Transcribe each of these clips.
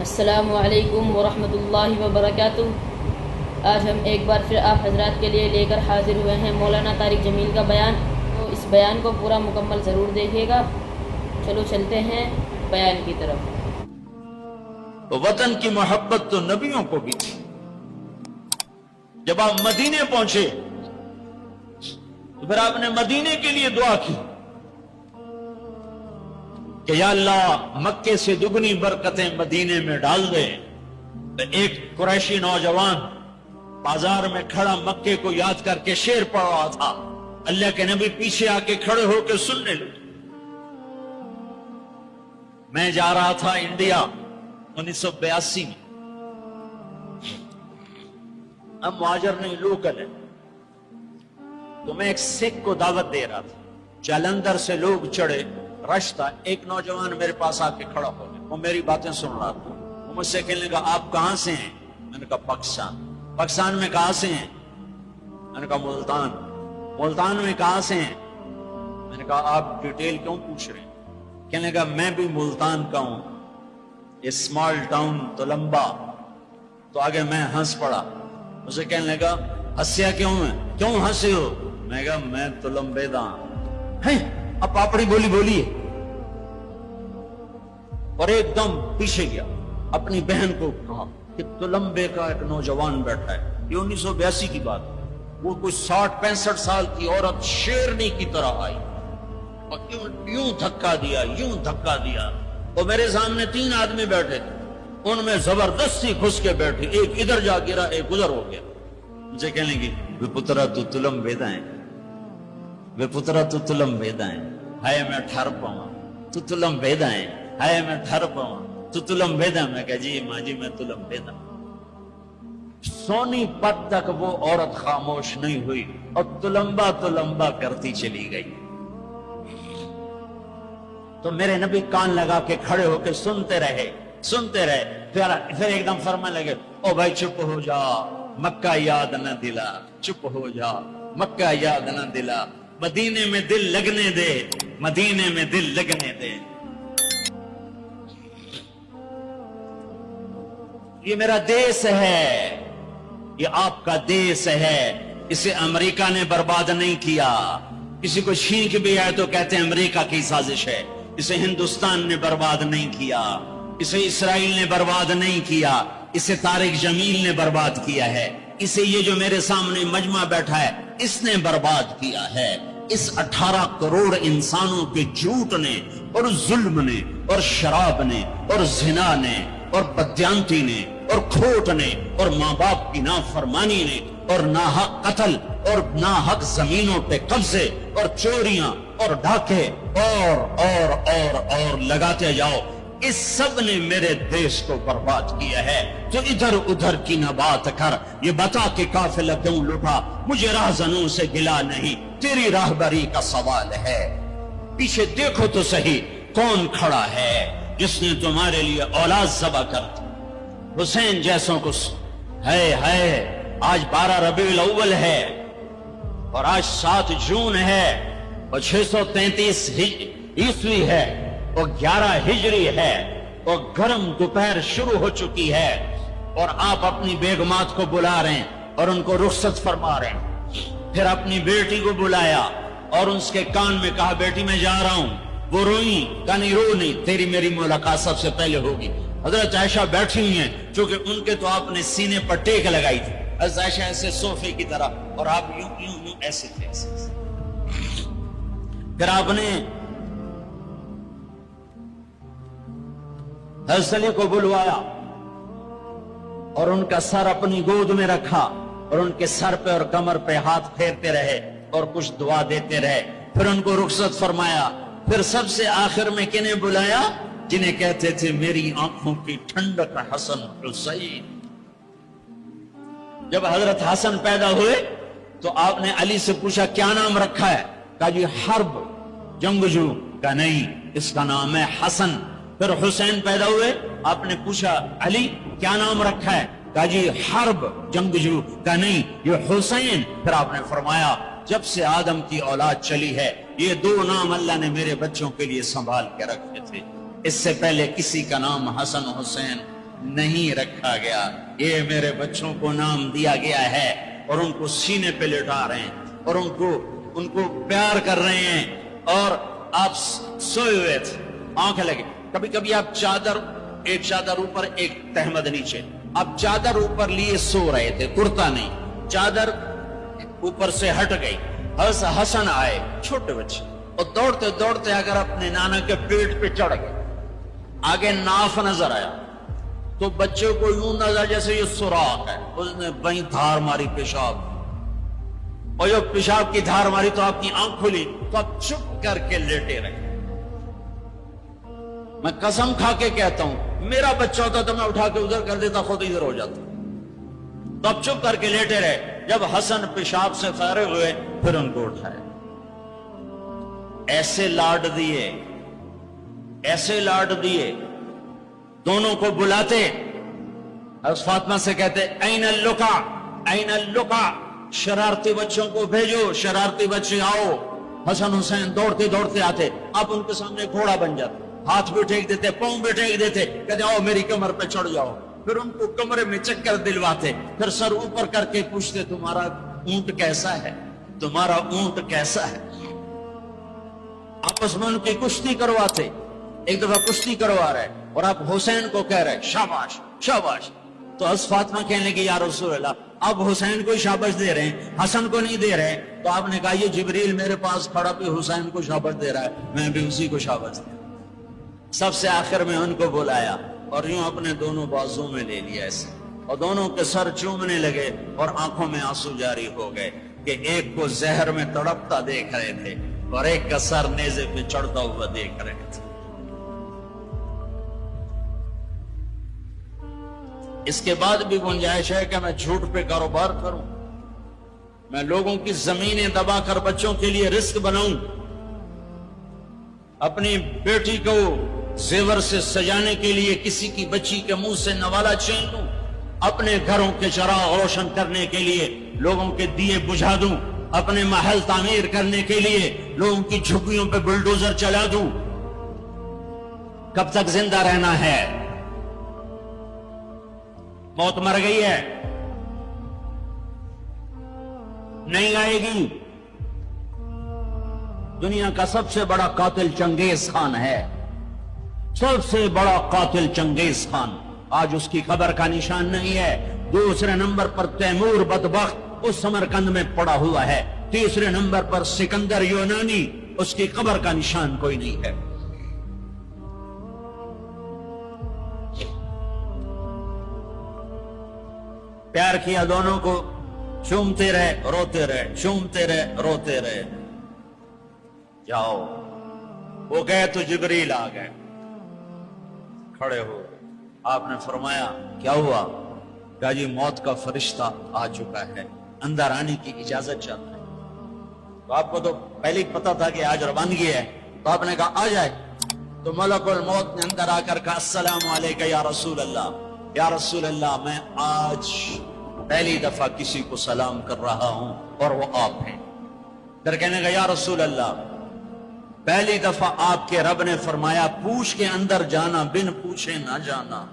السلام علیکم ورحمۃ اللہ وبرکاتہ۔ آج ہم ایک بار پھر آپ حضرات کے لیے لے کر حاضر ہوئے ہیں مولانا طارق جمیل کا بیان، تو اس بیان کو پورا مکمل ضرور دیکھیے گا۔ چلو چلتے ہیں بیان کی طرف۔ وطن کی محبت تو نبیوں کو بھی تھی۔ جب آپ مدینے پہنچے تو پھر آپ نے مدینے کے لیے دعا کی کہ یا اللہ مکے سے دگنی برکتیں مدینے میں ڈال دے۔ ایک قریشی نوجوان بازار میں کھڑا مکے کو یاد کر کے شعر پڑھ رہا تھا، اللہ کے نبی پیچھے آ کے کھڑے ہو کے سننے لگے۔ میں جا رہا تھا انڈیا 1982 میں، اب مہاجر نہیں لوکل ہے، تو میں ایک سکھ کو دعوت دے رہا تھا۔ جلندھر سے لوگ چڑھے، رش تھا، ایک نوجوان میرے پاس آ کے کھڑا ہو گیا، وہ میری باتیں سن رہا تھا۔ وہ مجھ سے کہنے لگا آپ کہاں سے ہیں؟ میں نے کہا پاکستان۔ پاکستان میں کہاں سے ہیں؟ میں نے کہا ملتان۔ ملتان میں کہاں سے ہیں؟ میں نے کہا آپ ڈیٹیل کیوں پوچھ رہے ہیں؟ کہنے لگا میں بھی ملتان کا ہوں، اسمال ٹاؤن تلمبا۔ تو آگے میں ہنس پڑا، اسے کہنے لگا ہنسیا کیوں ہے، کیوں ہنسے ہو؟ میں کہا میں تلمبے دا ہیں۔ اب پاپڑی بولی بولی ہے، اور ایک دم پیچھے گیا، اپنی بہن کو کہا کہ تلمبے کا ایک نوجوان بیٹھا ہے۔ یہ 1982 کی بات، وہ کوئی 60-65 سال کی عورت شیرنی کی طرح آئی اور یوں دھکا دیا، یوں دھکا دیا، اور میرے سامنے 3 آدمی بیٹھے تھے، ان میں زبردستی گھس کے بیٹھے، ایک ادھر جا گرا، ایک ادھر ہو گیا۔ مجھے کہنے لگی وے پترا تو تلمبیدا ہے، وے پترا تو تلمبیدا ہے، ہائے میں ٹھر پاواں تو تلمبیدا ہے، ہائے میں ٹھر پاواں تو تلمبیدا۔ میں کہا جی ماں جی میں تلمبیدا۔ سونی پت تک وہ عورت خاموش نہیں ہوئی اور تلمبا تلمبا کرتی چلی گئی۔ تو میرے نبی کان لگا کے کھڑے ہو کے سنتے رہے، سنتے رہے۔ پھر ایک دم فرمانے لگے او بھائی چپ ہو جا، مکہ یاد نہ دلا، چپ ہو جا، مکہ یاد نہ دلا، مدینے میں دل لگنے دے، مدینے میں دل لگنے دے۔ یہ میرا دیس ہے، یہ آپ کا دیس ہے، اسے امریکہ نے برباد نہیں کیا۔ کسی کو چھینک بھی آئے تو کہتے ہیں امریکہ کی سازش ہے۔ اسے ہندوستان نے برباد نہیں کیا، اسے اسرائیل نے برباد نہیں کیا، اسے طارق جمیل نے برباد کیا ہے، اسے یہ جو میرے سامنے مجمع بیٹھا ہے اس نے برباد کیا ہے۔ اس 18 کروڑ انسانوں کے جھوٹ نے اور ظلم نے اور شراب نے اور زنا نے اور بدیانتی نے اور کھوٹ نے اور ماں باپ کی نافرمانی نے اور ناحق قتل اور ناحق زمینوں پہ قبضے اور چوریاں اور ڈاکے اور لگاتے جاؤ، اس سب نے میرے دیش کو برباد کیا ہے۔ تو ادھر ادھر کی نہ بات کر، یہ بتا کہ قافلہ کیوں لٹا، مجھے راہزنوں سے گلا نہیں، تیری راہبری کا سوال ہے۔ پیچھے دیکھو تو صحیح کون کھڑا ہے جس نے تمہارے لیے اولاد ذبح کر دی۔ حسین جیسوں کو ہے۔ آج 12 ربیع الاول ہے اور آج 7 جون ہے اور 633 عیسوی ہے اور 11 ہجری ہے اور گرم دوپہر شروع ہو چکی ہے، اور آپ اپنی بیگمات کو بلا رہے ہیں اور ان کو رخصت فرما رہے ہیں۔ پھر اپنی بیٹی کو بلایا اور اس کے کان میں کہا بیٹی میں جا رہا ہوں۔ وہ روئی، کہا نہیں رو نہیں، تیری میری ملاقات سب سے پہلے ہوگی۔ حضرت عائشہ بیٹھی ہوئی ہیں، چونکہ ان کے تو آپ نے سینے پر ٹیک لگائی تھی، حضرت عائشہ ایسے صوفے کی طرح اور آپ یوں ایسے تھے، ایسے۔ پھر آپ نے حضرت علی کو بلوایا اور ان کا سر اپنی گود میں رکھا اور ان کے سر پہ اور کمر پہ ہاتھ پھیرتے رہے اور کچھ دعا دیتے رہے۔ پھر ان کو رخصت فرمایا۔ پھر سب سے آخر میں کنہیں بلایا؟ جنہیں کہتے تھے میری آنکھوں کی ٹھنڈک حسن حسین۔ جب حضرت حسن پیدا ہوئے تو آپ نے علی سے پوچھا کیا نام رکھا ہے؟ کہا جی حرب، جنگجو۔ کہا نہیں، اس کا نام ہے حسن۔ پھر حسین پیدا ہوئے، آپ نے پوچھا علی کیا نام رکھا ہے؟ کہا جی حرب، جنگجو۔ کہا نہیں، یہ حسین۔ پھر آپ نے فرمایا جب سے آدم کی اولاد چلی ہے یہ 2 نام اللہ نے میرے بچوں کے لیے سنبھال کے رکھے تھے، اس سے پہلے کسی کا نام حسن حسین نہیں رکھا گیا، یہ میرے بچوں کو نام دیا گیا ہے، اور ان کو سینے پہ لٹا رہے ہیں اور ان کو پیار کر رہے ہیں، اور آپ سوئے ہوئے تھے، آنکھ لگے، کبھی کبھی آپ ایک چادر اوپر ایک تہمد نیچے، آپ چادر اوپر لیے سو رہے تھے، کرتا نہیں، چادر اوپر سے ہٹ گئی، حسن آئے چھوٹے بچے، اور دوڑتے دوڑتے اگر اپنے نانا کے پیٹ پہ چڑھ گئے، آگے ناف نظر آیا تو بچے کو یوں نظر جیسے یہ سوراخ ہے، اس نے وہیں دھار ماری پیشاب، اور جو پیشاب کی دھار ماری تو آپ کی آنکھ کھلی تو آپ چپ کر کے لیٹے رہے۔ میں قسم کھا کے کہتا ہوں، میرا بچہ ہوتا تو میں اٹھا کے ادھر کر دیتا، خود ادھر ہو جاتا، تو آپ چپ کر کے لیٹے رہے۔ جب حسن پیشاب سے فارغ ہوئے پھر ان کو اٹھائے، ایسے لاڈ دیے، ایسے لاڈ دیے، دونوں کو بلاتے، حضرت فاطمہ سے کہتے این اللقا، این اللقا، شرارتی بچوں کو بھیجو، شرارتی بچے آؤ۔ حسن حسین دوڑتے دوڑتے آتے، آپ ان کے سامنے گھوڑا بن جاتے، ہاتھ بھی ٹھیک دیتے، پاؤں بھی ٹھیک دیتے، کہتے آؤ میری کمر پہ چڑھ جاؤ، پھر ان کو کمرے میں چکر دلواتے، پھر سر اوپر کر کے پوچھتے تمہارا اونٹ کیسا ہے، تمہارا اونٹ کیسا ہے، آپس میں ان کی کشتی کرواتے۔ ایک دفعہ کشتی کروا رہے اور آپ حسین کو کہہ رہے شاباش شاباش، تو حضرت فاطمہ کہنے لگی یا رسول اللہ اب حسین کو شاباش دے رہے ہیں، حسن کو نہیں دے رہے، تو آپ نے کہا یہ جبریل میرے پاس کھڑا بھی حسین کو شاباش دے رہا ہے، میں بھی اسی کو شاباش دے رہا ہوں۔ سب سے آخر میں ان کو بلایا اور یوں اپنے دونوں بازوں میں لے لیا ایسے، اور دونوں کے سر چومنے لگے اور آنکھوں میں آنسو جاری ہو گئے کہ ایک کو زہر میں تڑپتا دیکھ رہے تھے اور ایک کا سر نیزے پہ چڑھتا ہوا دیکھ رہے تھے۔ اس کے بعد بھی گنجائش ہے کہ میں جھوٹ پہ کاروبار کروں، میں لوگوں کی زمینیں دبا کر بچوں کے لیے رزق بناؤں، اپنی بیٹی کو زیور سے سجانے کے لیے کسی کی بچی کے منہ سے نوالا چھین لوں، اپنے گھروں کے چراغ روشن کرنے کے لیے لوگوں کے دیے بجھا دوں، اپنے محل تعمیر کرنے کے لیے لوگوں کی جھگیوں پہ بلڈوزر چلا دوں۔ کب تک زندہ رہنا ہے؟ موت مر گئی ہے، نہیں آئے گی۔ دنیا کا سب سے بڑا قاتل چنگیز خان ہے، سب سے بڑا قاتل چنگیز خان، آج اس کی قبر کا نشان نہیں ہے۔ دوسرے نمبر پر تیمور بدبخت اس سمرقند میں پڑا ہوا ہے، تیسرے نمبر پر سکندر یونانی، اس کی قبر کا نشان کوئی نہیں ہے۔ پیار کیا دونوں کو، چومتے رہے روتے رہے، چومتے رہے روتے رہے۔ جاؤ، وہ گئے تو جبریل آ گئے، کھڑے ہو، آپ نے فرمایا کیا ہوا؟ کہا جی موت کا فرشتہ آ چکا ہے، اندر آنے کی اجازت چاہتا ہے۔ تو آپ کو تو پہلے ہی پتا تھا کہ آج روانگی ہے، تو آپ نے کہا آ جائے۔ تو ملک الموت نے اندر آ کر کہا السلام علیکہ یا رسول اللہ، یا رسول اللہ میں آج پہلی دفعہ کسی کو سلام کر رہا ہوں اور وہ آپ ہیں۔ پھر کہنے کا یا رسول اللہ پہلی دفعہ آپ کے رب نے فرمایا پوچھ کے اندر جانا، بن پوچھے نہ جانا۔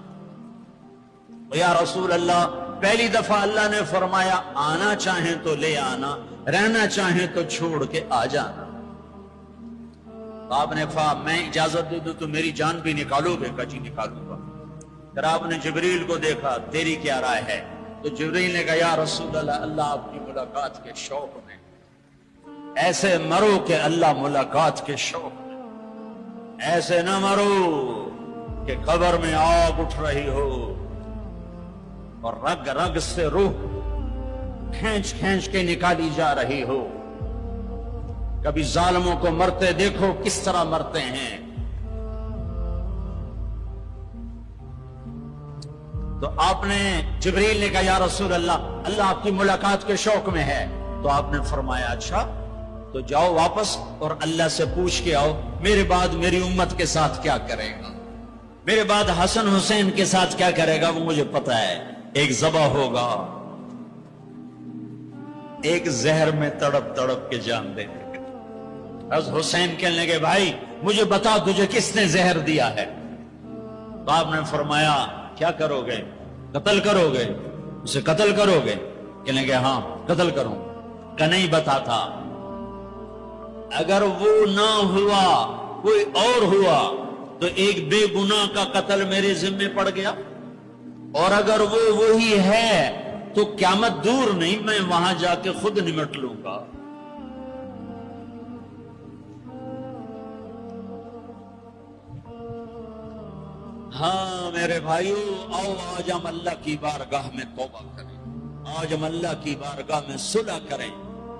یا رسول اللہ پہلی دفعہ اللہ نے فرمایا آنا چاہیں تو لے آنا، رہنا چاہیں تو چھوڑ کے آ جانا۔ تو آپ نے فرمایا میں اجازت دے دوں تو میری جان بھی نکالو گے؟ کہا جی نکالوں گا۔ پھر آپ نے جبریل کو دیکھا، تیری کیا رائے ہے؟ تو جبریل نے کہا یا رسول اللہ اللہ آپ کی ملاقات کے شوق میں ایسے مرو کہ اللہ ملاقات کے شوق میں، ایسے نہ مرو کہ قبر میں آگ اٹھ رہی ہو اور رگ رگ سے روح کھینچ کھینچ کے نکالی جا رہی ہو۔ کبھی ظالموں کو مرتے دیکھو کس طرح مرتے ہیں۔ تو آپ نے جبریل نے کہا یا رسول اللہ اللہ آپ کی ملاقات کے شوق میں ہے۔ تو آپ نے فرمایا اچھا تو جاؤ واپس اور اللہ سے پوچھ کے آؤ میرے بعد میری امت کے ساتھ کیا کرے گا، میرے بعد حسن حسین کے ساتھ کیا کرے گا، وہ مجھے پتا ہے۔ ایک ذبح ہوگا، ایک زہر میں تڑپ تڑپ کے جان دے دے گا۔ حضرت حسین کہنے لگے بھائی مجھے بتا تجھے کس نے زہر دیا ہے؟ تو آپ نے فرمایا کیا کرو گے؟ قتل کرو گے؟ اسے قتل کرو گے؟ کہنے گے ہاں قتل کروں کہ نہیں بتاتا۔ اگر وہ نہ ہوا کوئی اور ہوا تو ایک بے گناہ کا قتل میرے ذمے پڑ گیا، اور اگر وہ وہی ہے تو قیامت دور نہیں، میں وہاں جا کے خود نمٹ لوں گا۔ ہاں میرے بھائیو، آؤ آج ہم اللہ کی بارگاہ میں توبہ کریں، آج ہم اللہ کی بارگاہ میں صلح کریں،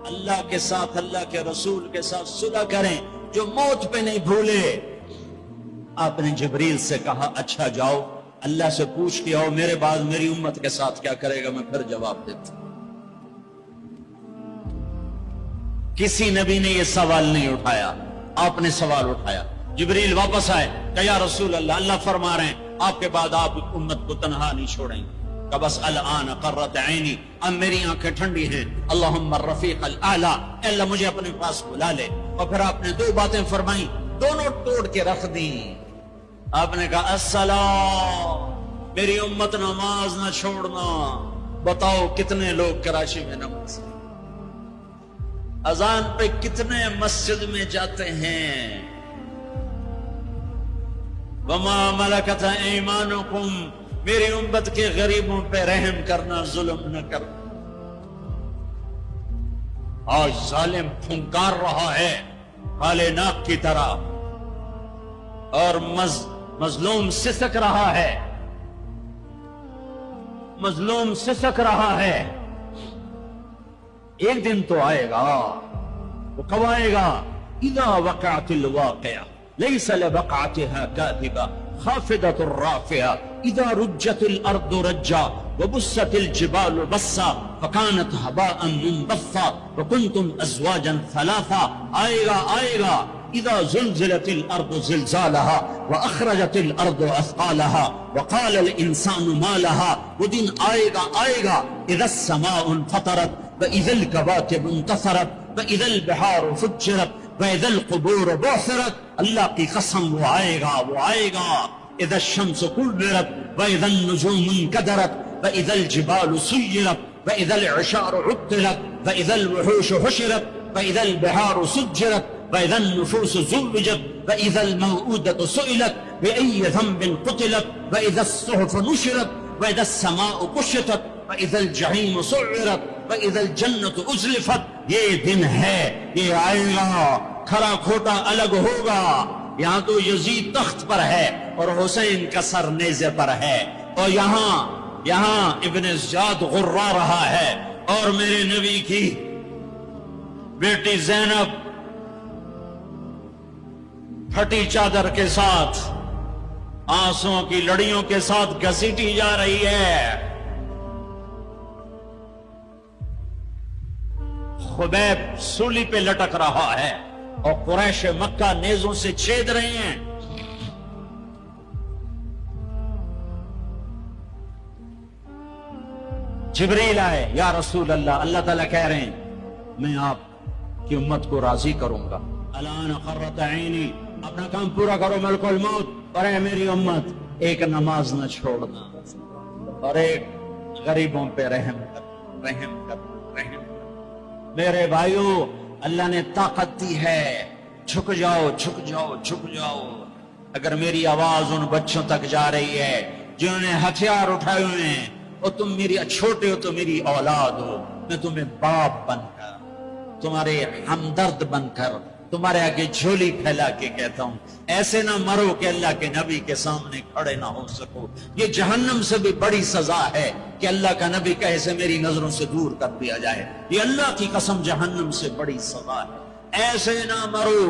اللہ کے ساتھ، اللہ کے رسول کے ساتھ صلح کریں۔ جو موت پہ نہیں بھولے، آپ نے جبریل سے کہا اچھا جاؤ اللہ سے پوچھ کے آؤ میرے بعد میری امت کے ساتھ کیا کرے گا، میں پھر جواب دیتا۔ کسی نبی نے یہ سوال نہیں اٹھایا، آپ نے سوال اٹھایا۔ جبریل واپس آئے کہ یا رسول اللہ، اللہ فرما رہے ہیں آپ کے بعد آپ امت کو تنہا نہیں چھوڑیں گے۔ کہ بس الان قرت عینی، اب میری آنکھیں ٹھنڈی ہیں۔ اللہم الرفیق الاعلی، اے اللہ مجھے اپنے پاس بلا لے۔ اور پھر آپ نے دو باتیں فرمائیں، دونوں توڑ کے رکھ دیں۔ آپ نے کہا السلام، میری امت نماز نہ چھوڑنا۔ بتاؤ کتنے لوگ کراچی میں نماز، اذان پہ کتنے مسجد میں جاتے ہیں؟ وما ملکت ایمانکم، میری امت کے غریبوں پہ رحم کرنا، ظلم نہ کرنا۔ آج ظالم پھنکار رہا ہے کالے ناک کی طرح، اور مظلوم سسک رہا ہے، مظلوم سسک رہا ہے۔ ایک دن تو آئے گا، وہ کب آئے گا؟ اذا وقعت الواقعہ لیس لوقعتها کاذبہ خافضۃ رافعہ اذا رجت الارض رجا وبست الجبال بسا فكانت هباء منبثا وكنتم ازواجا ثلاثا۔ آئے گا آئے گا، اذا زلزلت الارض زلزالها واخرجت الارض اثقالها وقال الانسان ما لها۔ وہ دن آئے گا آئے گا، اذا السماء انفطرت واذا الكواكب انتثرت واذا البحار فجرت واذا القبور بعثرت۔ اللہ کی قسم وہ آئے گا، وہ آئے گا۔ اذا الشمس كورت واذا النجوم انكدرت واذا الجبال سيرت واذا العشار عطلت واذا الوحوش حشرت واذا البحار سجرت واذا النفوس زوجت واذا الموءودة سئلت بأي ذنب قتلت واذا الصحف نشرت واذا السماء كشطت واذا الجحيم سعرت واذا الجنة ازلفت۔ یہ دن ہے، یہ آئے گا، کھرا کھوٹا الگ ہوگا۔ یہاں تو یزید تخت پر ہے اور حسین کا سر نیزے پر ہے، اور یہاں ابن زیاد غرا رہا ہے، اور میرے نبی کی بیٹی زینب پھٹی چادر کے ساتھ، آنسوؤں کی لڑیوں کے ساتھ گھسیٹی جا رہی ہے۔ خبیب سولی پہ لٹک رہا ہے اور قریش مکہ نیزوں سے چھید رہے ہیں۔ جبریل آئے، یا رسول اللہ، اللہ تعالیٰ کہہ رہے ہیں میں آپ کی امت کو راضی کروں گا۔ الان قرت عینی، اپنا کام پورا کرو ملک الموت، اور اے میری امت ایک نماز نہ چھوڑنا، اور ایک غریبوں پہ رحم کر، رحم کر، رحم کر۔ میرے بھائیو، اللہ نے طاقت دی ہے، جھک جاؤ جھک جاؤ جھک جاؤ۔ اگر میری آواز ان بچوں تک جا رہی ہے جنہوں نے ہتھیار اٹھائے ہوئے ہیں، اور تم میری چھوٹے ہو تو میری اولاد ہو، میں تمہیں باپ بن کر، تمہارے ہمدرد بن کر، تمہارے آگے جھولی پھیلا کے کہتا ہوں ایسے نہ مرو کہ اللہ کے نبی کے سامنے کھڑے نہ ہو سکو۔ یہ جہنم سے بھی بڑی سزا ہے کہ اللہ کا نبی کہے سے میری نظروں سے دور کر دیا جائے۔ یہ اللہ کی قسم جہنم سے بڑی سزا ہے۔ ایسے نہ مرو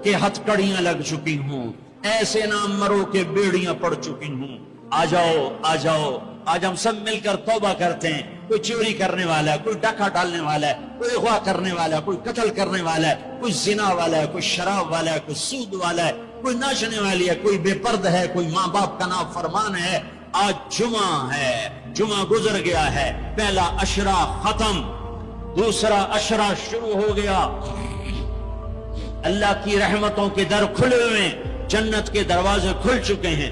کہ ہتھکڑیاں لگ چکی ہوں، ایسے نہ مرو کہ بیڑیاں پڑ چکی ہوں۔ آ جاؤ آ جاؤ، آج ہم سب مل کر توبہ کرتے ہیں۔ کوئی چوری کرنے والا ہے، کوئی ڈاکہ ڈالنے والا ہے، کوئی اغوا کرنے والا ہے، کوئی قتل کرنے والا ہے، کوئی زنا والا ہے، کوئی شراب والا ہے، کوئی سود والا ہے، کوئی ناچنے والی ہے، کوئی بے پرد ہے، کوئی ماں باپ کا نافرمان ہے۔ آج جمعہ ہے، جمعہ گزر گیا ہے، پہلا عشرہ ختم، دوسرا عشرہ شروع ہو گیا۔ اللہ کی رحمتوں کے در کھلے ہوئے ہیں، جنت کے دروازے کھل چکے ہیں۔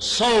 100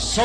100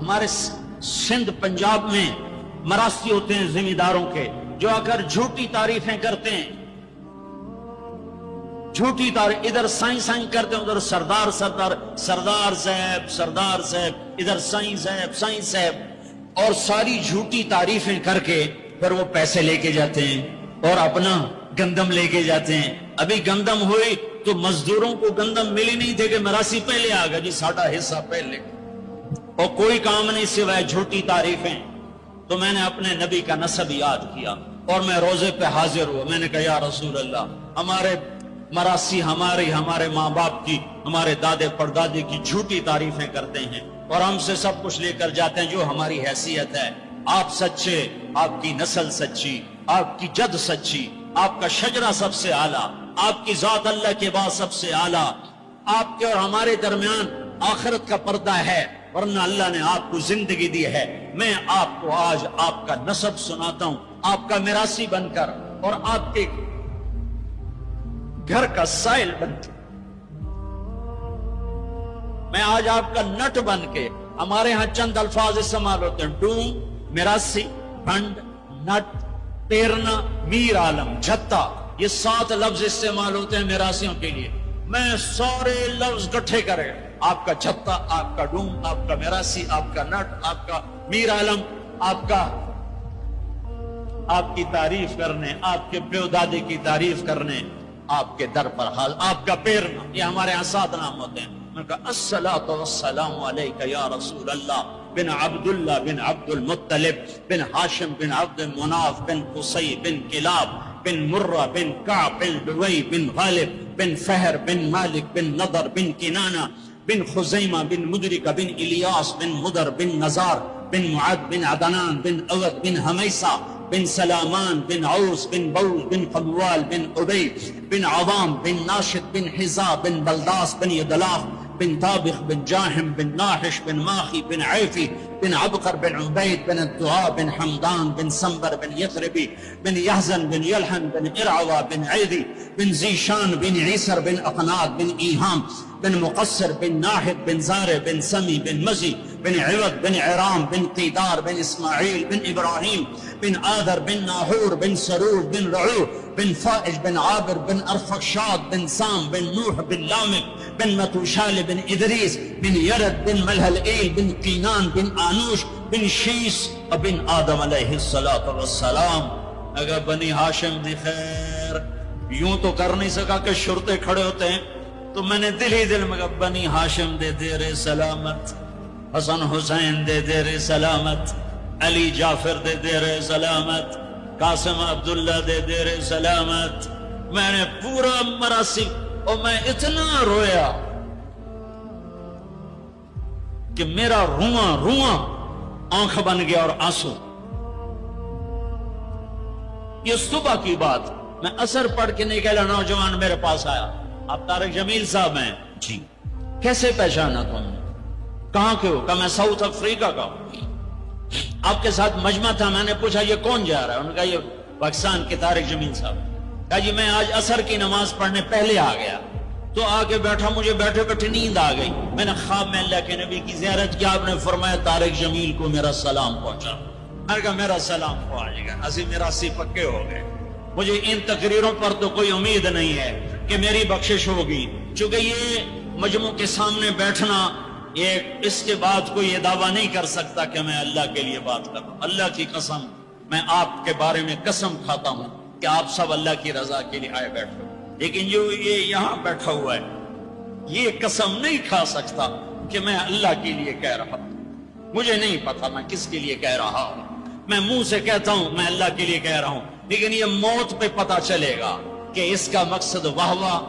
ہمارے سندھ پنجاب میں مراسی ہوتے ہیں زمینداروں کے، جو آکر جھوٹی تعریفیں کرتے ہیں، جھوٹی تعریف، ادھر سائیں سائیں کرتے ہیں، ادھر سردار سردار، سردار صاحب سردار صاحب، ادھر سائیں صاحب سائیں صاحب، اور ساری جھوٹی تعریفیں کر کے پھر وہ پیسے لے کے جاتے ہیں اور اپنا گندم لے کے جاتے ہیں۔ ابھی گندم ہوئی تو مزدوروں کو گندم ملی نہیں تھے کہ مراسی پہلے آ گیا جی ساڑھا حصہ پہلے، اور کوئی کام نہیں سوائے جھوٹی تعریفیں۔ تو میں نے اپنے نبی کا نسب یاد کیا اور میں روزے پہ حاضر ہوا، میں نے کہا یا رسول اللہ، ہمارے مراسی ہمارے ماں باپ کی، ہمارے دادے پردادے کی جھوٹی تعریفیں کرتے ہیں اور ہم سے سب کچھ لے کر جاتے ہیں جو ہماری حیثیت ہے۔ آپ سچے، آپ کی نسل سچی، آپ کی جد سچی، آپ کا شجرہ سب سے اعلیٰ، آپ کی ذات اللہ کے بعد سب سے اعلیٰ، آپ کے اور ہمارے درمیان آخرت کا پردہ ہے، ورنہ اللہ نے آپ کو زندگی دی ہے۔ میں آپ کو آج آپ کا نسب سناتا ہوں، آپ کا میراثی بن کر اور آپ کے گھر کا سائل بن کے، میں آج آپ کا نٹ بن کے، ہمارے ہاں چند الفاظ استعمال ہوتے ہیں، ڈوم، میراثی، بنڈ، نٹ، پیرنا، میر عالم، جھتا، یہ 7 لفظ استعمال ہوتے ہیں میراثیوں کے لیے۔ میں سارے لفظ گٹھے کرے، آپ کا جھتا، آپ کا ڈوم، آپ کا میراثی، آپ کا نٹ، آپ کا میر عالم، آپ کی تعریف کرنے، آپ کے پیو دادے کی تعریف کرنے، آپ کے در پر حال، آپ کا پیرنا، یہ ہمارے یہاں 7 نام ہوتے ہیں۔ میں نے کہا الصلاۃ والسلام علیک یا رسول اللہ بن عبداللہ بن عبد المطلب بن ہاشم بن عبد مناف بن قصی بن کلاب بن مرہ بن کعب بن لؤی بن غالب بن فہر بن مالک بن نضر بن کنانہ بن خزیمہ بن مدرکہ بن الیاس بن مدر بن نزار بن معد بن عدنان بن اود بن حمیسہ بن سلامان بن عوس بن بول بن قبوال بن عبی بن عوام بن ناشد بن حزا بن بلداس بن یدلاف بن طابخ بن جاہم بن ناحش بن ماخی بن عیفی بن عبقر بن عبید بن الدعاء بن حمدان بن سنبر بن یثربی بن یحزن بن یلحن بن ارعوہ بن عیدی بن زیشان بن عیسر بن اقناد بن ایہام بن مقصر بن ناحد بن زارع بن سمی بن مزی بن عوض بن عرام بن قیدار بن اسماعیل بن ابراہیم بن آذر بن ناحور بن سرور بن رعو بن فائج بن عابر بن ارفخشاد بن سام بن نوح بن لامک بن متوشال بن ادریس بن یرد بن ملہلئیل بن قینان بن آنوش بن شیس بن آدم علیہ السلام۔ اگر بنی ہاشم دی خیر، یوں تو کر نہیں سکا کہ شرطے کھڑے ہوتے ہیں، تو میں نے دل ہی دل میں کہا بنی ہاشم دے دیر سلامت، حسن حسین دے دیر سلامت، علی جعفر دے دیر سلامت، قاسم عبداللہ دے دیر سلامت۔ میں نے پورا مراسی، اور میں اتنا رویا کہ میرا رواں آنکھ بن گیا اور آنسو۔ یہ صبح کی بات، میں اثر پڑھ کے نکلا، نوجوان میرے پاس آیا، آپ طارق جمیل صاحب ہیں؟ جی۔ کیسے پہچانا تم نے؟ کہاں کے ہو؟ کہا میں ساؤتھ افریقہ کا ہوں۔ آپ کے ساتھ مجمع تھا، میں نے پوچھا یہ کون جا رہا ہے؟ انہوں نے کہا یہ پاکستان کے طارق جمیل صاحب۔ کہا جی میں آج عصر کی نماز پڑھنے پہلے آ گیا، تو آ کے بیٹھا، مجھے بیٹھے بیٹھے نیند آ گئی، میں نے خواب میں اللہ کے نبی کی زیارت کیا، آپ نے فرمایا طارق جمیل کو میرا سلام پہنچا۔ میں نے کہا میرا سلام پہنچ گیا، اسی میراثی پکے ہو گئے۔ مجھے ان تقریروں پر تو کوئی امید نہیں ہے کہ میری بخشش ہوگی، چونکہ یہ مجموع کے سامنے بیٹھنا، اس کے بعد کوئی یہ دعویٰ نہیں کر سکتا کہ میں اللہ کے لیے بات کروں۔ اللہ کی قسم، میں آپ کے بارے میں قسم کھاتا ہوں کہ آپ سب اللہ کی رضا کے لیے آئے بیٹھے، لیکن جو یہ یہاں بیٹھا ہوا ہے یہ قسم نہیں کھا سکتا کہ میں اللہ کے لیے کہہ رہا ہوں۔ مجھے نہیں پتا میں کس کے لیے کہہ رہا ہوں، میں منہ سے کہتا ہوں میں اللہ کے لیے کہہ رہا ہوں، لیکن یہ موت پہ پتا چلے گا کہ اس کا مقصد واہ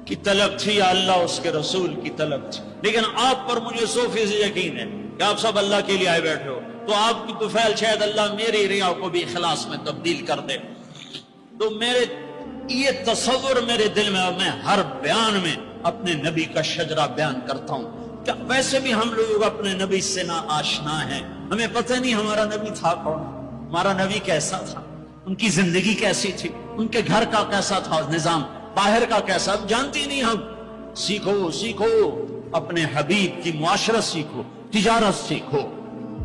کی طلب تھی یا اللہ اس کے رسول کی طلب تھی۔ لیکن آپ پر مجھے 100% یقین ہے کہ آپ سب اللہ کے لیے آئے بیٹھے ہو، تو آپ کی طفیل شاید اللہ میری ریا کو بھی اخلاص میں تبدیل کر دے۔ تو میرے یہ تصور میرے دل میں، اور میں ہر بیان میں اپنے نبی کا شجرہ بیان کرتا ہوں۔ کیا ویسے بھی ہم لوگ اپنے نبی سے نا آشنا ہیں، ہمیں پتہ نہیں ہمارا نبی تھا کون، ہمارا نبی کیسا تھا، ان کی زندگی کیسی تھی، ان کے گھر کا کیسا تھا نظام، باہر کا کیسا، جانتے نہیں ہم۔ سیکھو سیکھو، اپنے حبیب کی معاشرت سیکھو، تجارت سیکھو۔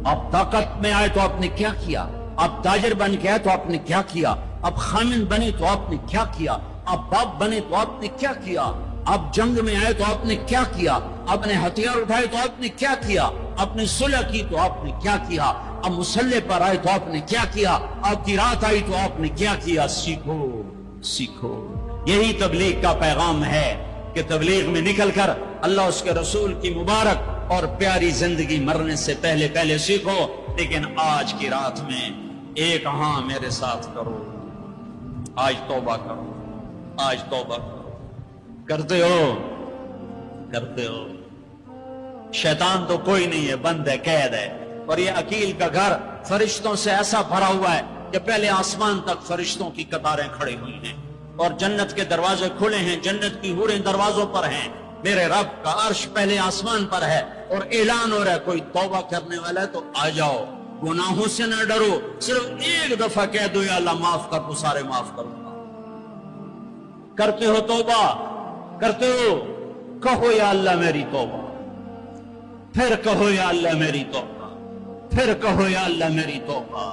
آپ طاقت میں آئے تو آپ نے کیا کیا، آپ تاجر بن کے آئے تو آپ نے کیا کیا، آپ خامن بنے تو آپ نے کیا کیا، آپ باپ بنے تو آپ نے کیا کیا، آپ جنگ میں آئے تو آپ نے کیا کیا، آپ نے ہتھیار اٹھائے تو آپ نے کیا کیا، آپ نے صلح کی تو آپ نے کیا کیا، آپ مسلح پر آئے تو آپ نے کیا کیا، آپ کی رات آئی تو آپ نے کیا کیا۔ سیکھو سیکھو، یہی تبلیغ کا پیغام ہے کہ تبلیغ میں نکل کر اللہ اس کے رسول کی مبارک اور پیاری زندگی مرنے سے پہلے پہلے سیکھو۔ لیکن آج کی رات میں ایک ہاں میرے ساتھ کرو، آج توبہ کرو، آج توبہ کرو۔ کرتے ہو کرتے ہو؟ شیطان تو کوئی نہیں ہے، بند ہے، قید ہے، اور یہ عقیل کا گھر فرشتوں سے ایسا بھرا ہوا ہے کہ پہلے آسمان تک فرشتوں کی قطاریں کھڑی ہوئی ہیں، اور جنت کے دروازے کھلے ہیں، جنت کی حوریں دروازوں پر ہیں، میرے رب کا عرش پہلے آسمان پر ہے، اور اعلان ہو رہا ہے کوئی توبہ کرنے والا ہے تو آ جاؤ، گناہوں سے نہ ڈرو، صرف ایک دفعہ کہہ دو یا اللہ معاف کر، تو سارے معاف کروں گا۔ کرتے ہو توبہ؟ کرتے ہو؟ کہو یا اللہ میری توبہ، پھر کہو یا اللہ میری توبہ، پھر کہو یا اللہ میری توبہ۔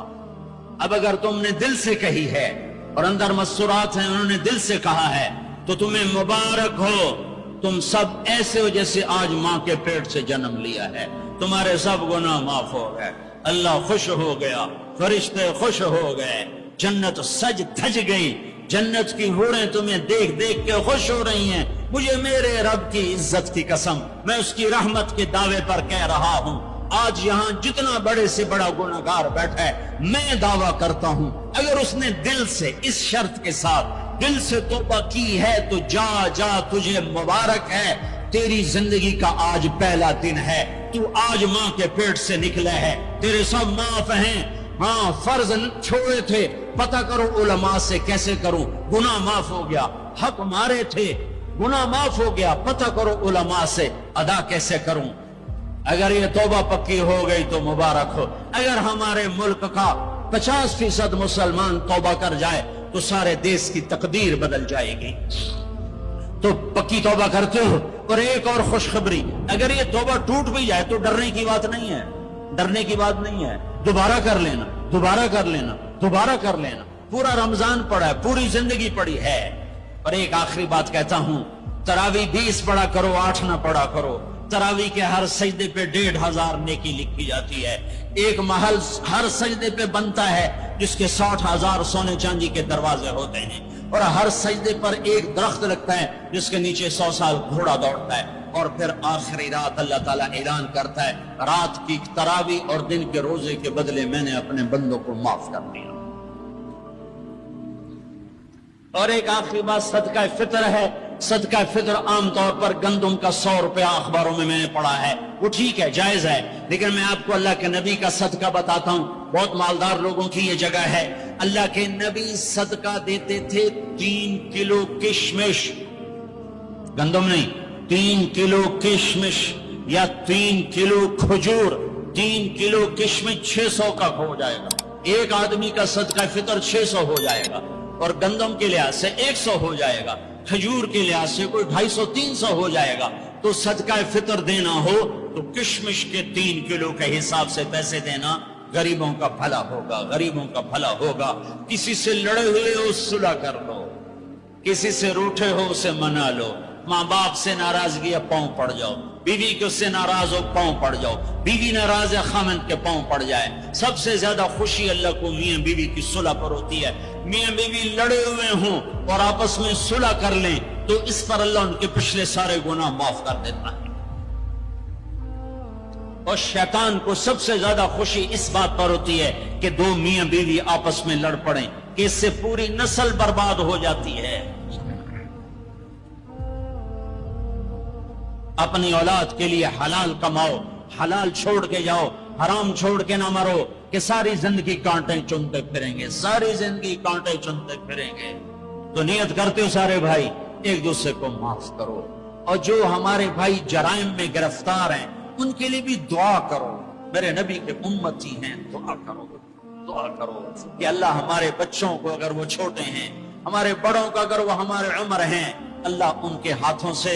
اب اگر تم نے دل سے کہی ہے اور اندر مسرات ہیں، انہوں نے دل سے کہا ہے، تو تمہیں مبارک ہو، تم سب ایسے ہو جیسے آج ماں کے پیٹ سے جنم لیا ہے، تمہارے سب گناہ معاف ہو گئے، اللہ خوش ہو گیا، فرشتے خوش ہو گئے، جنت سج دھج گئی، جنت کی حوریں تمہیں دیکھ دیکھ کے خوش ہو رہی ہیں۔ مجھے میرے رب کی عزت کی قسم، میں اس کی رحمت کے دعوے پر کہہ رہا ہوں، آج یہاں جتنا بڑے سے بڑا گناہگار بیٹھا ہے، میں دعویٰ کرتا ہوں اگر اس نے دل سے اس شرط کے ساتھ دل سے توبہ کی ہے تو جا جا، تجھے مبارک ہے، تیری زندگی کا آج پہلا دن ہے، تو آج ماں کے پیٹ سے نکلے ہے، تیرے سب معاف ہیں۔ ہاں فرض چھوڑے تھے، پتہ کرو علماء سے کیسے کروں، گناہ معاف ہو گیا، حق مارے تھے، گناہ معاف ہو گیا، پتہ کرو علماء سے ادا کیسے کروں۔ اگر یہ توبہ پکی ہو گئی تو مبارک ہو۔ اگر ہمارے ملک کا 50% مسلمان توبہ کر جائے تو سارے دیش کی تقدیر بدل جائے گی۔ تو پکی توبہ کرتے ہو؟ اور ایک اور خوشخبری، اگر یہ توبہ ٹوٹ بھی جائے تو ڈرنے کی بات نہیں ہے، ڈرنے کی بات نہیں ہے، دوبارہ کر لینا، دوبارہ کر لینا، دوبارہ کر لینا۔ پورا رمضان پڑا ہے، پوری زندگی پڑی ہے۔ اور ایک آخری بات کہتا ہوں، تراویح 20 پڑھا کرو، 8 نہ پڑھا کرو۔ تراویح کے ہر سجدے پہ 1500 نیکی لکھی جاتی ہے۔ ایک محل ہر سجدے پہ بنتا ہے جس کے 60,000 سونے چاندی کے دروازے ہوتے ہیں، اور ہر سجدے پر ایک درخت لگتا ہے جس کے نیچے 100 سال گھوڑا دوڑتا ہے۔ اور پھر آخری رات اللہ تعالیٰ اعلان کرتا ہے، رات کی تراویح اور دن کے روزے کے بدلے میں نے اپنے بندوں کو معاف کر دیا۔ اور ایک آخری بات صدقہ فطر ہے۔ صدقہ فطر عام طور پر گندم کا 100 روپیہ اخباروں میں نے پڑھا ہے، وہ ٹھیک ہے، جائز ہے، لیکن میں آپ کو اللہ کے نبی کا صدقہ بتاتا ہوں۔ بہت مالدار لوگوں کی یہ جگہ ہے، اللہ کے نبی صدقہ دیتے تھے 3 کلو کشمش، گندم نہیں، 3 کلو کشمش یا 3 کلو کھجور۔ 3 کلو کشمش 600 کا ہو جائے گا، ایک آدمی کا صدقہ فطر 600 ہو جائے گا، اور گندم کے لحاظ سے 100 ہو جائے گا، کھجور کے لحاظ سے کوئی 250-300 ہو جائے گا۔ تو صدقہ فطر دینا ہو تو کشمش کے 3 کلو کے حساب سے پیسے دینا، غریبوں کا بھلا ہوگا، غریبوں کا بھلا ہوگا۔ کسی سے لڑے ہوئے ہو صلح کر لو، کسی سے روٹھے ہو اسے منا لو، ماں باپ سے ناراضگی ہے پاؤں پڑ جاؤ، بیوی کے سے ناراض ہو پاؤں پڑ جاؤ، بیوی ناراض ہے خامند کے پاؤں پڑ جائے۔ سب سے زیادہ خوشی اللہ کو میاں بیوی کی صلح پر ہوتی ہے۔ میاں بیوی لڑے ہوئے ہوں اور آپس میں صلح کر لیں تو اس پر اللہ ان کے پچھلے سارے گناہ معاف کر دیتا ہے۔ اور شیطان کو سب سے زیادہ خوشی اس بات پر ہوتی ہے کہ 2 میاں بیوی آپس میں لڑ پڑیں، کہ اس سے پوری نسل برباد ہو جاتی ہے۔ اپنی اولاد کے لیے حلال کماؤ، حلال چھوڑ کے جاؤ، حرام چھوڑ کے نہ مرو کہ ساری زندگی کانٹے چنتے پھریں گے، ساری زندگی کانٹے چنتے پھریں گے۔ تو نیت کرتے ہو سارے بھائی ایک دوسرے کو معاف کرو، اور جو ہمارے بھائی جرائم میں گرفتار ہیں ان کے لیے بھی دعا کرو، میرے نبی کے امتی ہیں، دعا کرو، دعا کرو کہ اللہ ہمارے بچوں کو اگر وہ چھوٹے ہیں، ہمارے بڑوں کو اگر وہ ہمارے عمر ہیں، اللہ ان کے ہاتھوں سے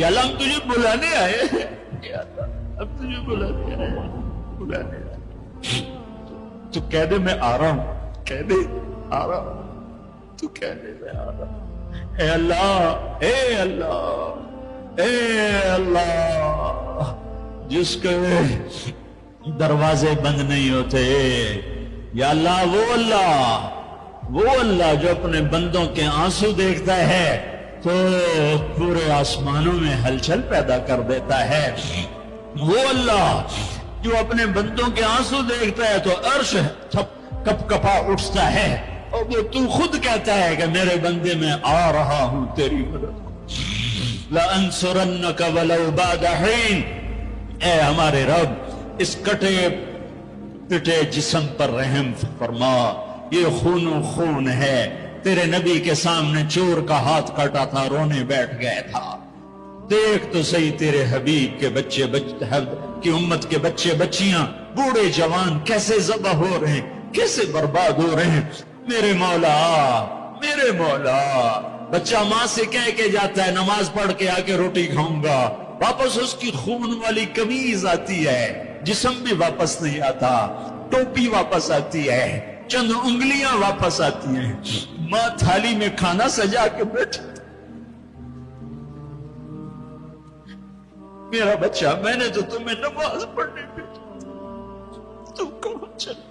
یا اللہ ہم تجھے بلانے آئے ہیں، یا اللہ ہم تجھے بلانے آئے ہیں، بلانے آئے ہیں۔ تو کہہ دے میں آ رہا ہوں، کہہ دے آ رہا ہوں، تو کہہ دے میں آ رہا ہوں۔ اے اللہ، اے اللہ، اے اللہ، جس کے دروازے بند نہیں ہوتے، یا اللہ وہ اللہ جو اپنے بندوں کے آنسو دیکھتا ہے تو پورے آسمانوں میں ہلچل پیدا کر دیتا ہے، وہ اللہ جو اپنے بندوں کے آنسو دیکھتا ہے تو عرش کپ کپا اٹھتا ہے، اور وہ تو خود کہتا ہے کہ میرے بندے میں آ رہا ہوں تیری مدد کو۔ لَأَنصُرَنَّكَ وَلَوْ بَعْدَ حِينٍ، اے ہمارے رب اس کٹے پٹے جسم پر رحم فرما، یہ خون و خون ہے، تیرے نبی کے سامنے چور کا ہاتھ کٹا تھا، رونے بیٹھ گیا تھا، دیکھ تو صحیح تیرے حبیب کے بچے کی امت کے بچے بچیاں بوڑھے جوان کیسے ذبح ہو رہے ہیں، کیسے برباد ہو رہے ہیں۔ میرے مولا، میرے مولا، بچہ ماں سے کہہ کے جاتا ہے نماز پڑھ کے آ کے روٹی کھاؤں گا، واپس اس کی خون والی قمیض آتی ہے، جسم بھی واپس نہیں آتا، ٹوپی واپس آتی ہے، چند انگلیاں واپس آتی ہیں، ماں تھالی میں کھانا سجا کے بیٹھی، میرا بچہ میں نے تو تمہیں نماز پڑھنے بھیجا، تم کہاں چلے؟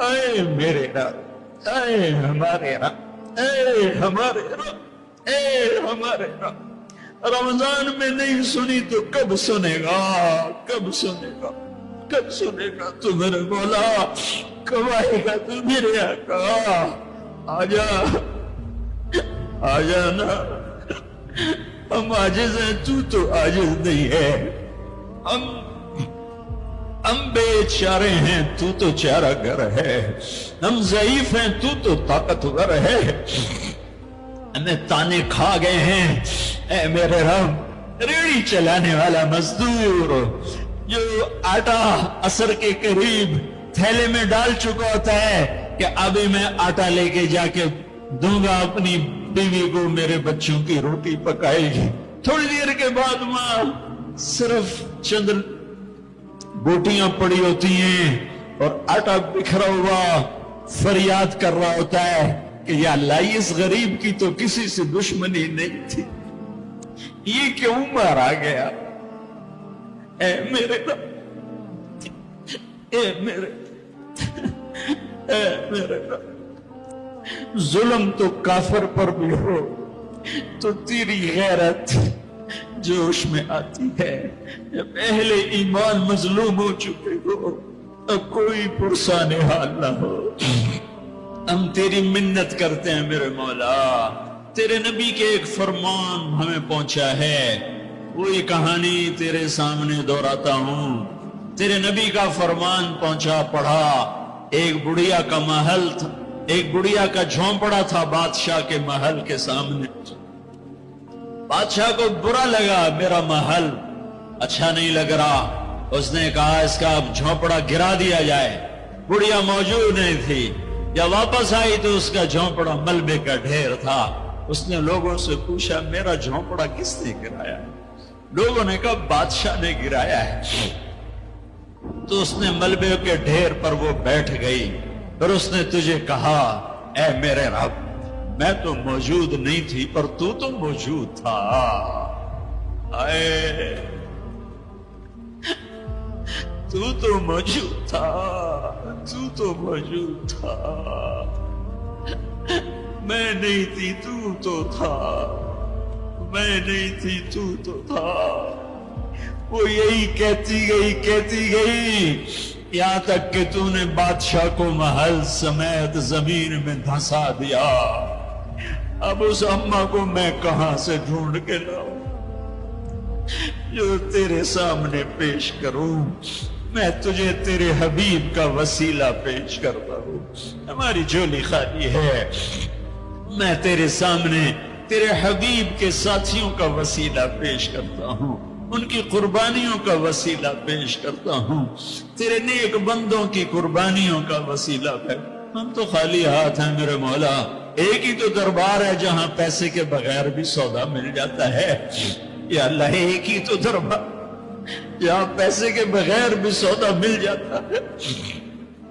اے میرے رب، اے ہمارے رب، اے ہمارے رب، اے ہمارے رب، رمضان میں نہیں سنی تو کب سنے گا، کب سنے گا، کب سنے گا؟ تو میرے مولا کب آئے گا؟ تو میرے آقا آجا، آجا نا، ہم عاجز ہیں، تو عاجز نہیں ہے، ہم بے چارے ہیں، تو چارہ گر ہے، ہم ضعیف ہیں، تو طاقتور ہے، ہمیں تانے کھا گئے ہیں، اے میرے رب، ریڑھی چلانے والا مزدور جو آٹا عصر کے قریب تھیلے میں ڈال چکا ہوتا ہے کہ ابھی میں آٹا لے کے جا کے دوں گا اپنی بیوی کو، میرے بچوں کی روٹی پکائے گی، تھوڑی دیر کے بعد ماں صرف چند بوٹیاں پڑی ہوتی ہیں اور آٹا بکھرا ہوا فریاد کر رہا ہوتا ہے کہ یا اللہ اس غریب کی تو کسی سے دشمنی نہیں تھی، یہ کیوں مارا گیا؟ اے میرے رب، اے میرے رب، ظلم تو کافر پر بھی ہو تو تیری غیرت جوش میں آتی ہے، جب اہل ایمان مظلوم ہو چکے ہو اب کوئی پرسان حال نہ ہو، ہم تیری منت کرتے ہیں میرے مولا، تیرے نبی کے ایک فرمان ہمیں پہنچا ہے، وہی کہانی تیرے سامنے دہراتا ہوں، تیرے نبی کا فرمان پہنچا، پڑھا، ایک بڑھیا کا محل تھا، ایک بڑھیا کا جھونپڑا تھا بادشاہ کے محل کے سامنے، بادشاہ کو برا لگا، میرا محل اچھا نہیں لگ رہا، اس نے کہا اس کا اب جھونپڑا گرا دیا جائے، بڑھیا موجود نہیں تھی، جب واپس آئی تو اس کا جھونپڑا ملبے کا ڈھیر تھا، اس نے لوگوں سے پوچھا میرا جھونپڑا کس نے گرایا؟ لوگوں نے کہا بادشاہ نے گرایا ہے، تو اس نے ملبے کے ڈھیر پر وہ بیٹھ گئی، پھر اس نے تجھے کہا اے میرے رب میں تو موجود نہیں تھی پر تو موجود تھا، تو موجود تھا، تو موجود تھا، میں نہیں تھی تو تھا، میں نہیں تھی تو تھا، وہ یہی کہتی گئی یہاں تک کہ تو نے بادشاہ کو محل سمیت زمین میں دھسا دیا، اب اس اماں کو میں کہاں سے ڈھونڈ کے لاؤں جو تیرے سامنے پیش کروں؟ میں تجھے تیرے حبیب کا وسیلہ پیش کرتا ہوں، ہماری جھولی خالی ہے، میں تیرے سامنے تیرے حبیب کے ساتھیوں کا وسیلہ پیش کرتا ہوں، ان کی قربانیوں کا وسیلہ پیش کرتا ہوں، تیرے نیک بندوں کی قربانیوں کا وسیلہ ہے، ہم تو خالی ہاتھ ہیں میرے مولا، ایک ہی تو دربار ہے جہاں پیسے کے بغیر بھی سودا مل جاتا ہے. یا اللہ ایک ہی تو دربار جہاں پیسے کے بغیر بھی سودا مل جاتا ہے.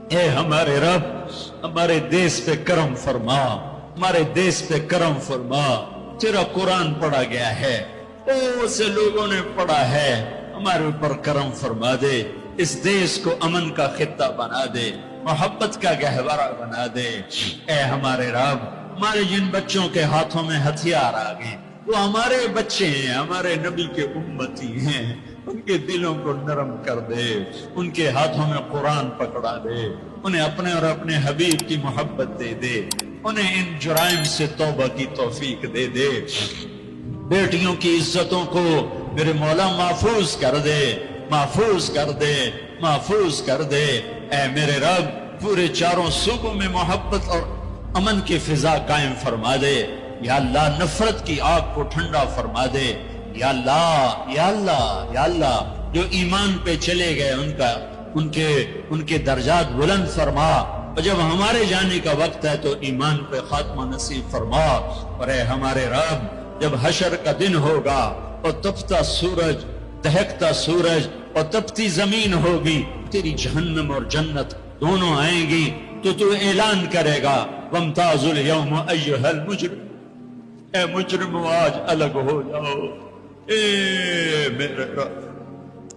اے ہمارے رب ہمارے دیس پہ کرم فرما, ہمارے دیس پہ کرم فرما. تیرا قرآن پڑھا گیا ہے, بہت سے لوگوں نے پڑھا ہے, ہمارے اوپر کرم فرما دے. اس دیس کو امن کا خطہ بنا دے, محبت کا گہوارہ بنا دے. اے ہمارے رب ہمارے جن بچوں کے ہاتھوں میں ہتھیار آ گئے وہ ہمارے بچے ہیں, ہمارے نبی کے امتی ہیں, ان کے دلوں کو نرم کر دے, ان کے ہاتھوں میں قرآن پکڑا دے, انہیں اپنے اور اپنے حبیب کی محبت دے دے, انہیں ان جرائم سے توبہ کی توفیق دے دے. بیٹیوں کی عزتوں کو میرے مولا محفوظ کر دے, محفوظ کر دے, محفوظ کر دے. اے میرے رب پورے چاروں صوبوں میں محبت اور امن کی فضا قائم فرما دے. یا اللہ نفرت کی آگ کو ٹھنڈا فرما دے. یا اللہ یا اللہ یا اللہ جو ایمان پہ چلے گئے ان کے درجات بلند فرما, اور جب ہمارے جانے کا وقت ہے تو ایمان پہ خاتمہ نصیب فرما. اور اے ہمارے رب جب حشر کا دن ہوگا اور تپتا سورج, دہکتا سورج اور تپتی زمین ہوگی, تیری جہنم اور جنت دونوں آئیں گی, تو اعلان کرے گا وامتازوا اليوم ایھا المجرم, اے مجرم آج الگ ہو جاؤ. اے میرے رب,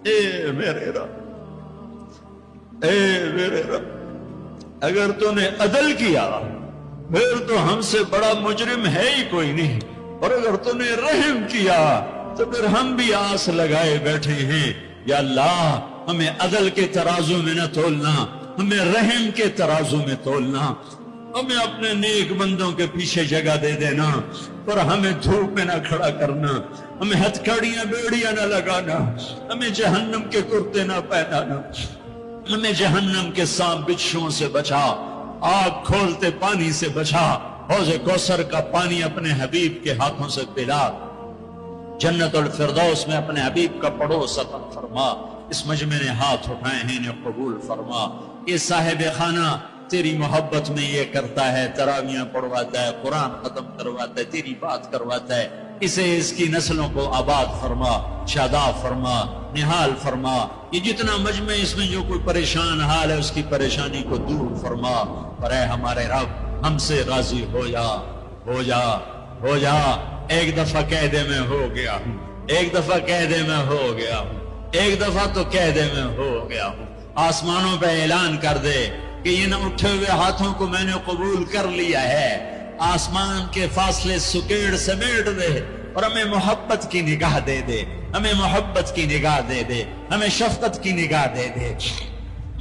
اے میرے رب, اے میرے رب, اگر تو نے عدل کیا پھر تو ہم سے بڑا مجرم ہے ہی کوئی نہیں, اور اگر تو نے رحم کیا تو پھر ہم بھی آس لگائے بیٹھے ہیں. یا اللہ ہمیں عدل کے ترازو میں نہ تولنا, ہمیں رحم کے ترازو میں تولنا, ہمیں اپنے نیک بندوں کے پیچھے جگہ دے دینا, پر ہمیں دھوپ میں نہ کھڑا کرنا, ہمیں ہتھکڑیاں بیڑیاں نہ لگانا, ہمیں جہنم کے کرتے نہ پہنانا, ہمیں جہنم کے سانپ بچھوؤں سے بچا, آگ کھولتے پانی سے بچا, حوض کوثر کا پانی اپنے حبیب کے ہاتھوں سے پلا, جنت الفردوس میں اپنے حبیب کا پڑوس عطا فرما. اس مجمع نے ہاتھ اٹھائے ہیں انہیں قبول فرما. یہ صاحب خانہ تیری محبت میں یہ کرتا ہے, تراویاں پڑھواتا ہے, قرآن ختم کرواتا ہے, تیری بات کرواتا ہے, اسے اس کی نسلوں کو آباد فرما, شاداب فرما, نحال فرما. یہ جتنا مجمع اس میں جو کوئی پریشان حال ہے اس کی پریشانی کو دور فرما. اور اے ہمارے رب ہم سے راضی ہو جا, ہو جا, ہو جا. ایک دفعہ قیدے میں ہو گیا ہوں, ایک دفعہ قیدے میں ہو گیا ہوں, ایک دفعہ تو قیدے میں ہو گیا ہوں. آسمانوں پہ اعلان کر دے کہ ان اٹھے ہوئے ہاتھوں کو میں نے قبول کر لیا ہے. آسمان کے فاصلے سکیڑ سمیٹ دے اور ہمیں محبت کی نگاہ دے دے, ہمیں محبت کی نگاہ دے دے, ہمیں شفقت کی نگاہ دے دے.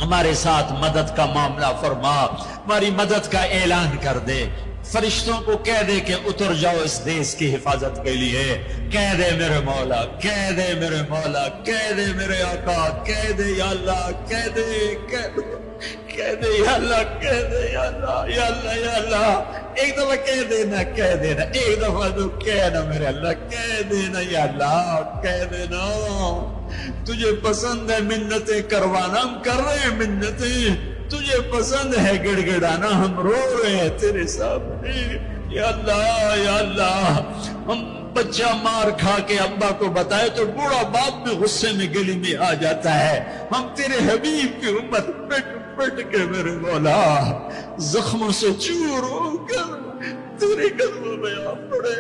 ہمارے ساتھ مدد کا معاملہ فرما, ہماری مدد کا اعلان کر دے. فرشتوں کو کہہ دے کہ اتر جاؤ اس دیس کی حفاظت کے لیے. کہہ دے میرے مولا, کہہ دے میرے مولا, کہہ دے میرے آقا, کہہ دے یا اللہ, کہہ دے, کہہ دے, کہہ دے یا اللہ, کہہ دے یا اللہ, یا اللہ, یا اللہ. ایک دفعہ کہہ دینا, کہہ دینا, ایک دفعہ تو کہنا میرے اللہ, کہہ دینا یا اللہ, کہہ دینا. تجھے پسند ہے منتیں کروانا, ہم کر رہے ہیں منتیں. تجھے پسند ہے گڑ گڑانا, ہم رو رہے ہیں تیرے سامنے. یا اللہ, یا اللہ, ہم بچہ مار کھا کے ابا کو بتائے تو بوڑھا باپ میں غصے میں گلی میں آ جاتا ہے. ہم تیرے حبیب کی امت پٹ پٹ کے میرے مولا زخموں سے چور ہو کر تیرے قدموں میں آ پڑے.